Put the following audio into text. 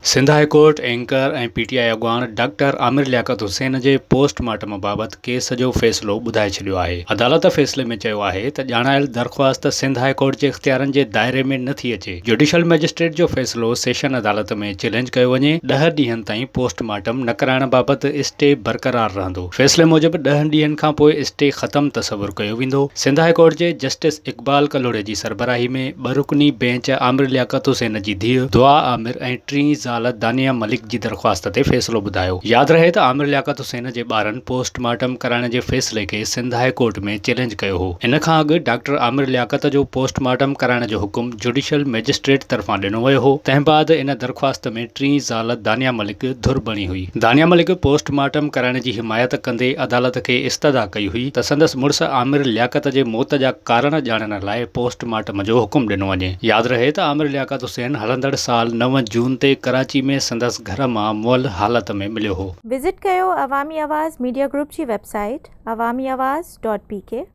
Sindh high court anchor ऐं PTI अॻवान doctor Aamir Liaquat Hussain जे postmortem बाबति केस जो फ़ैसिलो ॿुधाए छॾियो आहे। अदालत फ़ैसिले में चयो आहे त ॼाणायल दरख़्वास्त सिंध हाई कोर्ट जे इख़्तियारनि जे दायरे में नथी अचे। जुडिशल मैजिस्ट्रेट जो फ़ैसिलो सेशन अदालत में चैलेंज कयो वञे। 10 ॾींहनि ताईं पोस्टमार्टम न कराइण बाबति स्टे बरक़रार रहंदो। फ़ैसिले मूजिबि 10 ॾींहनि खां पोइ स्टे ख़तमु तसवुरु कयो वेंदो। सिंध हाई कोर्ट जे जस्टिस इक़बाल कलोड़े जी सरबराही में 2 रुकनी बेंच आमिर लियाकत हुसैन जी धीउ दुआ आमिर ऐं टीं ज़ाल दानिया मलिक जी दरख़्वास्त ते फ़ैसिलो ॿुधायो। यादि रहे त आमिर लियाकत हुसैन जे ॿारनि पोस्टमार्टम कराइण जे फ़ैसिले खे सिंध हाई कोर्ट में चैलेंज कयो हो। इन खां अॻु डॉक्टर आमिर लियाकत जो पोस्टमार्टम कराइण जो हुकुम जुडिशल मैजिस्ट्रेट तरफ़ां ॾिनो वियो हो। तंहिं बाद इन दरख़्वास्त में टीं ज़ाल दानिया मलिक धुर बणी हुई। दानिया मलिक पोस्टमार्टम कराइण जी हिमायत कंदे अदालत खे इस्तदा कई हुई त संदसि मुड़ुसु आमिर लियाकत जे मौत जा कारण ॼाणण लाइ पोस्टमार्टम जो हुकुम ॾिनो वञे। यादि रहे त आमिर लियाकत हुसैन हलंदड़ साल 9 जून ते कराची में संदसि घर मां मुअल हालत में मिलियो हो। विज़िट कयो अवामी आवाज़ मीडिया ग्रुप जी वेबसाइट awamiawaz.pk